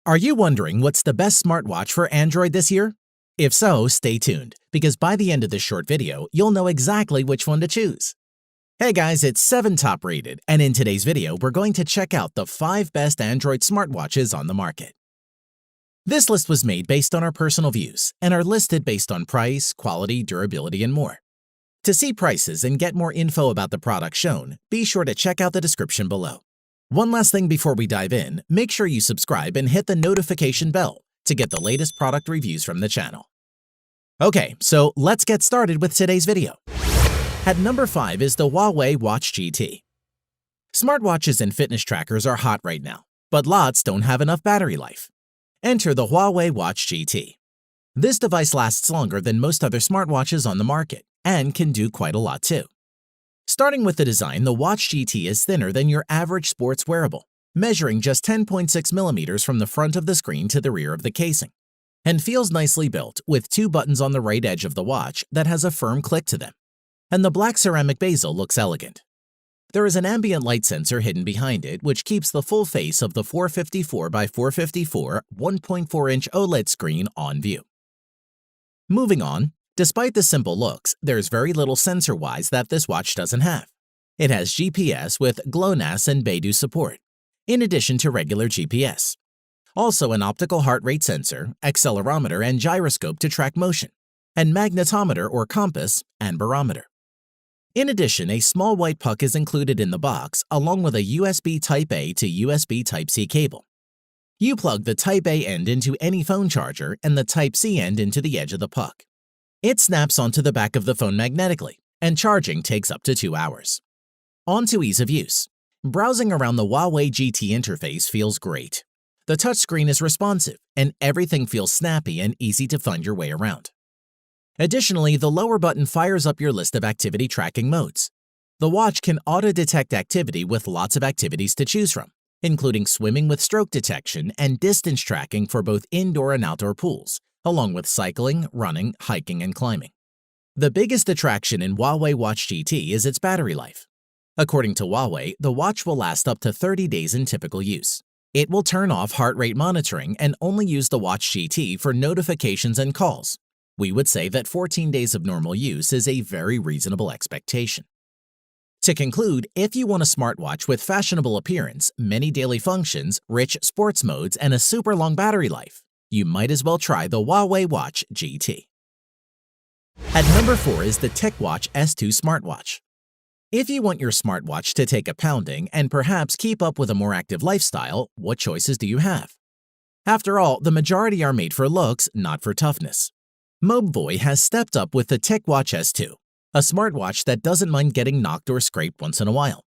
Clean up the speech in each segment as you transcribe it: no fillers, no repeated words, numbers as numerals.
Are you wondering what's the best smartwatch for Android this year? If so, stay tuned, because by the end of this short video, you'll know exactly which one to choose. Hey guys, it's 7 Top Rated, and in today's video, we're going to check out the 5 best Android smartwatches on the market. This list was made based on our personal views and are listed based on price, quality, durability, and more. To see prices and get more info about the products shown, be sure to check out the description below. One last thing before we dive in, make sure you subscribe and hit the notification bell to get the latest product reviews from the channel. Okay, so let's get started with today's video. At number 5 is the Huawei Watch GT. Smartwatches and fitness trackers are hot right now, but lots don't have enough battery life. Enter the Huawei Watch GT. This device lasts longer than most other smartwatches on the market and can do quite a lot too. Starting with the design, the Watch GT is thinner than your average sports wearable, measuring just 10.6 millimeters from the front of the screen to the rear of the casing, and feels nicely built with 2 buttons on the right edge of the watch that has a firm click to them. And the black ceramic bezel looks elegant. There is an ambient light sensor hidden behind it, which keeps the full face of the 454 by 454 1.4-inch OLED screen on view. Moving on, despite the simple looks, there's very little sensor-wise that this watch doesn't have. It has GPS with GLONASS and Beidou support, in addition to regular GPS. Also an optical heart rate sensor, accelerometer and gyroscope to track motion, and magnetometer or compass and barometer. In addition, a small white puck is included in the box along with a USB Type-A to USB Type-C cable. You plug the Type-A end into any phone charger and the Type-C end into the edge of the puck. It snaps onto the back of the phone magnetically, and charging takes up to 2 hours. On to ease of use. Browsing around the Huawei GT interface feels great. The touchscreen is responsive, and everything feels snappy and easy to find your way around. Additionally, the lower button fires up your list of activity tracking modes. The watch can auto-detect activity with lots of activities to choose from, including swimming with stroke detection and distance tracking for both indoor and outdoor pools, along with cycling, running, hiking, and climbing. The biggest attraction in Huawei Watch GT is its battery life. According to Huawei, the watch will last up to 30 days in typical use. It will turn off heart rate monitoring and only use the Watch GT for notifications and calls. We would say that 14 days of normal use is a very reasonable expectation. To conclude, if you want a smartwatch with fashionable appearance, many daily functions, rich sports modes, and a super long battery life, you might as well try the Huawei Watch GT. At number 4 is the TechWatch S2 smartwatch. If you want your smartwatch to take a pounding and perhaps keep up with a more active lifestyle, what choices do you have? After all, the majority are made for looks, not for toughness. Mobvoi has stepped up with the TechWatch S2, a smartwatch that doesn't mind getting knocked or scraped once in a while.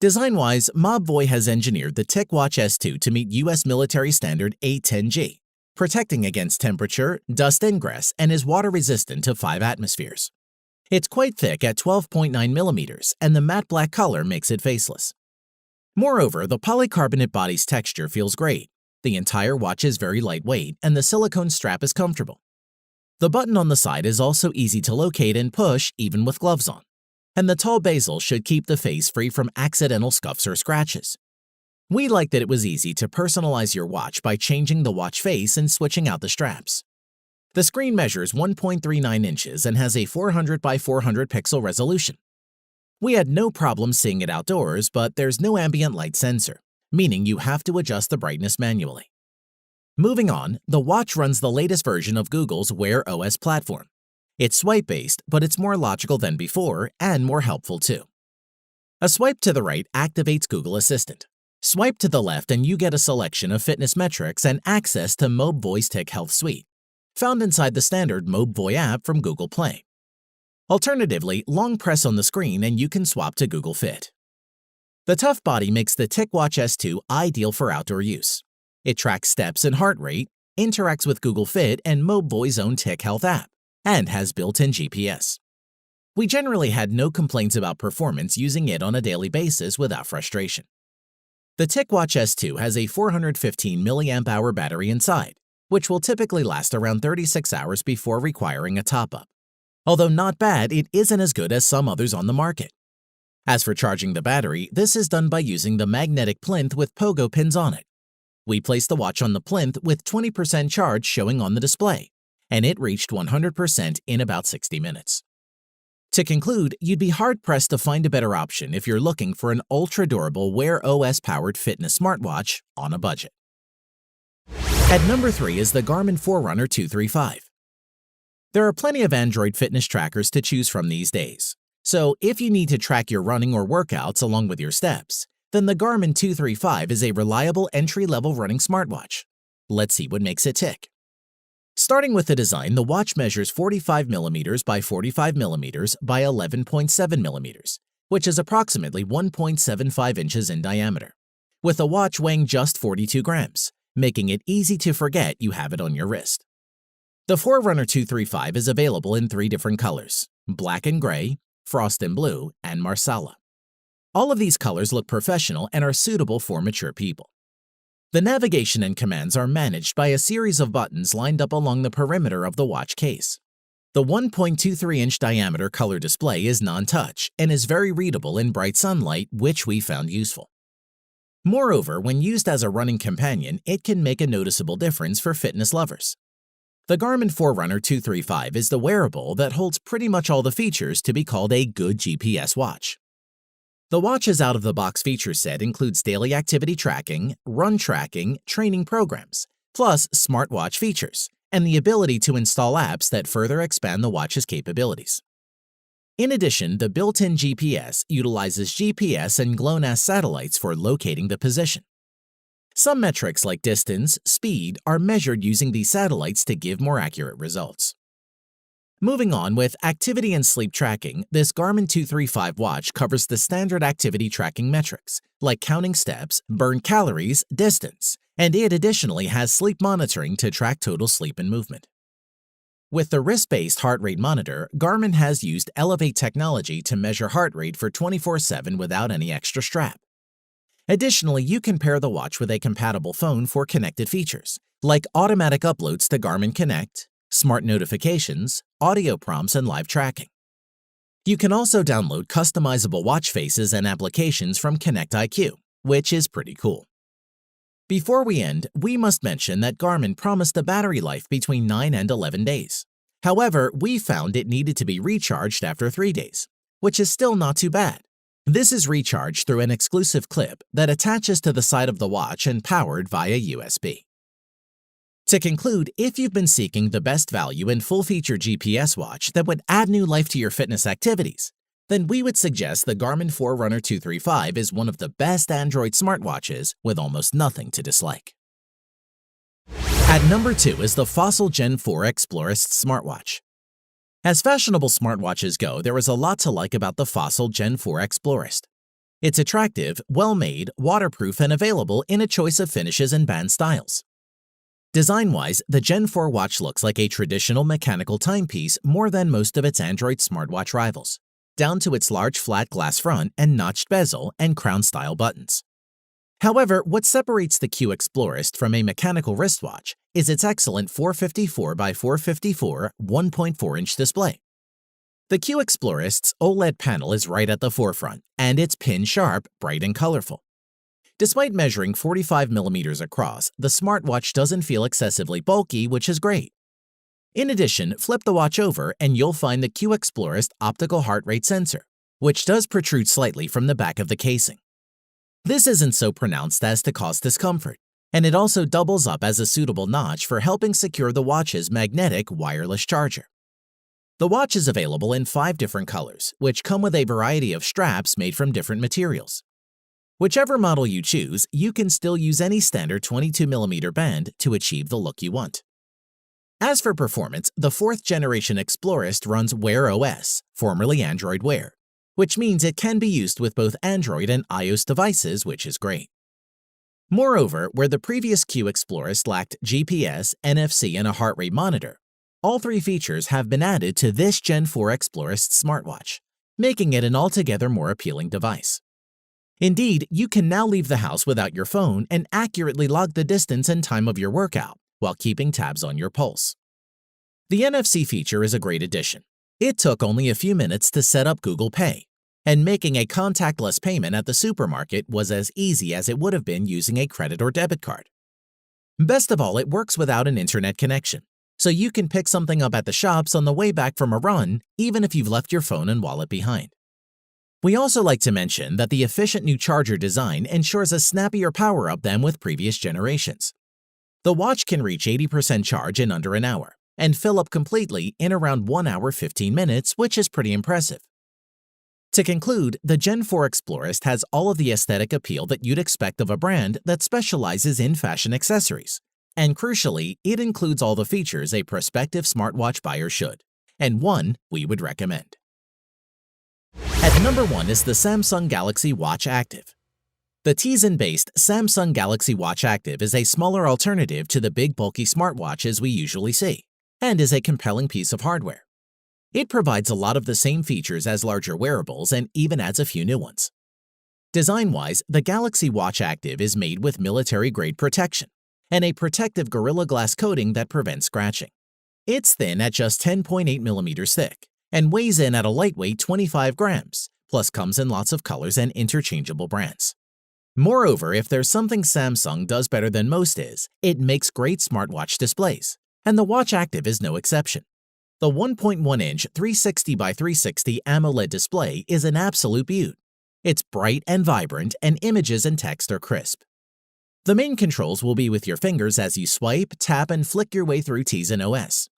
Design-wise, Mobvoi has engineered the TechWatch S2 to meet US military standard 810G, protecting against temperature, dust ingress, and is water-resistant to 5 atmospheres. It's quite thick at 12.9 millimeters, and the matte black color makes it faceless. Moreover, the polycarbonate body's texture feels great. The entire watch is very lightweight, and the silicone strap is comfortable. The button on the side is also easy to locate and push even with gloves on, and the tall bezel should keep the face free from accidental scuffs or scratches. We like that it was easy to personalize your watch by changing the watch face and switching out the straps. The screen measures 1.39 inches and has a 400 by 400 pixel resolution. We had no problem seeing it outdoors, but there's no ambient light sensor, meaning you have to adjust the brightness manually. Moving on, the watch runs the latest version of Google's Wear OS platform. It's swipe-based, but it's more logical than before and more helpful too. A swipe to the right activates Google Assistant. Swipe to the left and you get a selection of fitness metrics and access to Mobvoi's Tech Health Suite, found inside the standard Mobvoi app from Google Play. Alternatively, long press on the screen and you can swap to Google Fit. The tough body makes the TechWatch S2 ideal for outdoor use. It tracks steps and heart rate, interacts with Google Fit and Mobvoi's own Tech Health app, and has built-in GPS. We generally had no complaints about performance using it on a daily basis without frustration. The TechWatch S2 has a 415 mAh battery inside, which will typically last around 36 hours before requiring a top-up. Although not bad, it isn't as good as some others on the market. As for charging the battery, this is done by using the magnetic plinth with pogo pins on it. We placed the watch on the plinth with 20% charge showing on the display, and it reached 100% in about 60 minutes. To conclude, you'd be hard-pressed to find a better option if you're looking for an ultra-durable Wear OS-powered fitness smartwatch on a budget. At number 3 is the Garmin Forerunner 235. There are plenty of Android fitness trackers to choose from these days, so if you need to track your running or workouts along with your steps, then the Garmin 235 is a reliable entry-level running smartwatch. Let's see what makes it tick. Starting with the design, the watch measures 45mm by 45mm by 11.7mm, which is approximately 1.75 inches in diameter, with the watch weighing just 42 grams, making it easy to forget you have it on your wrist. The Forerunner 235 is available in 3 different colors: black and gray, frost and blue, and marsala. All of these colors look professional and are suitable for mature people. The navigation and commands are managed by a series of buttons lined up along the perimeter of the watch case. The 1.23-inch diameter color display is non-touch and is very readable in bright sunlight, which we found useful. Moreover, when used as a running companion, it can make a noticeable difference for fitness lovers. The Garmin Forerunner 235 is the wearable that holds pretty much all the features to be called a good GPS watch. The watch's out-of-the-box feature set includes daily activity tracking, run tracking, training programs, plus smartwatch features, and the ability to install apps that further expand the watch's capabilities. In addition, the built-in GPS utilizes GPS and GLONASS satellites for locating the position. Some metrics like distance, speed are measured using these satellites to give more accurate results. Moving on with activity and sleep tracking, this Garmin 235 watch covers the standard activity tracking metrics, like counting steps, burned calories, distance, and it additionally has sleep monitoring to track total sleep and movement. With the wrist-based heart rate monitor, Garmin has used Elevate technology to measure heart rate for 24/7 without any extra strap. Additionally, you can pair the watch with a compatible phone for connected features, like automatic uploads to Garmin Connect, smart notifications, audio prompts, and live tracking. You can also download customizable watch faces and applications from Connect IQ, which is pretty cool. Before we end, we must mention that Garmin promised a battery life between 9 and 11 days. However, we found it needed to be recharged after 3 days, which is still not too bad. This is recharged through an exclusive clip that attaches to the side of the watch and powered via USB. To conclude, if you've been seeking the best value and full-feature GPS watch that would add new life to your fitness activities, then we would suggest the Garmin Forerunner 235 is one of the best Android smartwatches with almost nothing to dislike. At number 2 is the Fossil Gen 4 Explorist smartwatch. As fashionable smartwatches go, there is a lot to like about the Fossil Gen 4 Explorist. It's attractive, well-made, waterproof, and available in a choice of finishes and band styles. Design-wise, the Gen 4 watch looks like a traditional mechanical timepiece more than most of its Android smartwatch rivals, down to its large flat glass front and notched bezel and crown-style buttons. However, what separates the Q Explorist from a mechanical wristwatch is its excellent 454 by 454 1.4-inch display. The Q Explorist's OLED panel is right at the forefront, and it's pin-sharp, bright, and colorful. Despite measuring 45mm across, the smartwatch doesn't feel excessively bulky, which is great. In addition, flip the watch over and you'll find the Q Explorist optical heart rate sensor, which does protrude slightly from the back of the casing. This isn't so pronounced as to cause discomfort, and it also doubles up as a suitable notch for helping secure the watch's magnetic wireless charger. The watch is available in 5 different colors, which come with a variety of straps made from different materials. Whichever model you choose, you can still use any standard 22mm band to achieve the look you want. As for performance, the 4th generation Explorist runs Wear OS, formerly Android Wear, which means it can be used with both Android and iOS devices, which is great. Moreover, where the previous Q Explorist lacked GPS, NFC, and a heart rate monitor, all 3 features have been added to this Gen 4 Explorist smartwatch, making it an altogether more appealing device. Indeed, you can now leave the house without your phone and accurately log the distance and time of your workout while keeping tabs on your pulse. The NFC feature is a great addition. It took only a few minutes to set up Google Pay, and making a contactless payment at the supermarket was as easy as it would have been using a credit or debit card. Best of all, it works without an internet connection, so you can pick something up at the shops on the way back from a run, even if you've left your phone and wallet behind. We also like to mention that the efficient new charger design ensures a snappier power-up than with previous generations. The watch can reach 80% charge in under an hour and fill up completely in around 1 hour 15 minutes, which is pretty impressive. To conclude, the Gen 4 Explorist has all of the aesthetic appeal that you'd expect of a brand that specializes in fashion accessories. And crucially, it includes all the features a prospective smartwatch buyer should, and one we would recommend. At number 1 is the Samsung Galaxy Watch Active. The Tizen-based Samsung Galaxy Watch Active is a smaller alternative to the big bulky smartwatches we usually see, and is a compelling piece of hardware. It provides a lot of the same features as larger wearables and even adds a few new ones. Design-wise, the Galaxy Watch Active is made with military-grade protection and a protective Gorilla Glass coating that prevents scratching. It's thin at just 10.8 millimeters thick and weighs in at a lightweight 25 grams, plus comes in lots of colors and interchangeable brands. Moreover, if there's something Samsung does better than most is, it makes great smartwatch displays, and the Watch Active is no exception. The 1.1-inch 360 by 360 AMOLED display is an absolute beaut. It's bright and vibrant, and images and text are crisp. The main controls will be with your fingers as you swipe, tap, and flick your way through Tizen OS.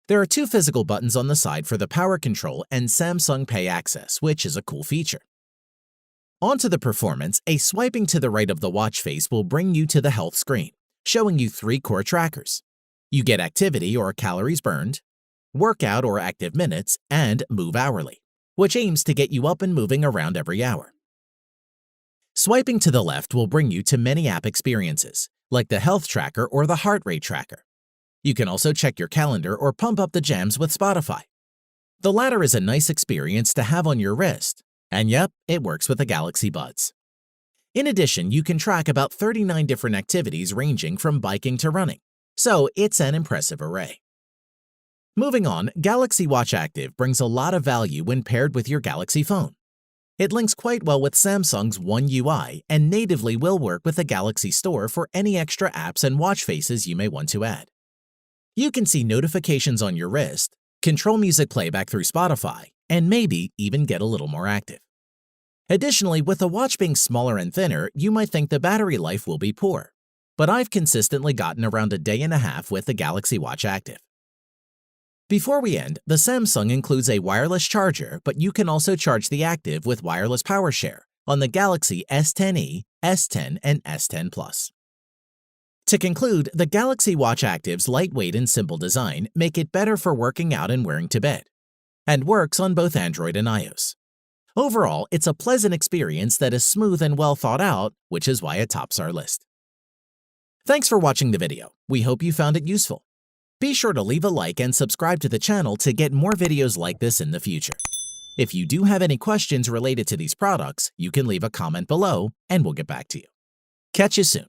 There are 2 physical buttons on the side for the power control and Samsung Pay access, which is a cool feature. Onto the performance, a swiping to the right of the watch face will bring you to the health screen, showing you 3 core trackers. You get activity or calories burned, workout or active minutes, and move hourly, which aims to get you up and moving around every hour. Swiping to the left will bring you to many app experiences, like the health tracker or the heart rate tracker. You can also check your calendar or pump up the jams with Spotify. The latter is a nice experience to have on your wrist, and yep, it works with the Galaxy Buds. In addition, you can track about 39 different activities ranging from biking to running, so it's an impressive array. Moving on, Galaxy Watch Active brings a lot of value when paired with your Galaxy phone. It links quite well with Samsung's One UI and natively will work with the Galaxy Store for any extra apps and watch faces you may want to add. You can see notifications on your wrist, control music playback through Spotify, and maybe even get a little more active. Additionally, with the watch being smaller and thinner, you might think the battery life will be poor, but I've consistently gotten around a day and a half with the Galaxy Watch Active. Before we end, the Samsung includes a wireless charger, but you can also charge the Active with wireless power share on the Galaxy S10e, S10, and S10 Plus. To conclude, the Galaxy Watch Active's lightweight and simple design make it better for working out and wearing to bed, and works on both Android and iOS. Overall, it's a pleasant experience that is smooth and well thought out, which is why it tops our list. Thanks for watching the video. We hope you found it useful. Be sure to leave a like and subscribe to the channel to get more videos like this in the future. If you do have any questions related to these products, you can leave a comment below and we'll get back to you. Catch you soon.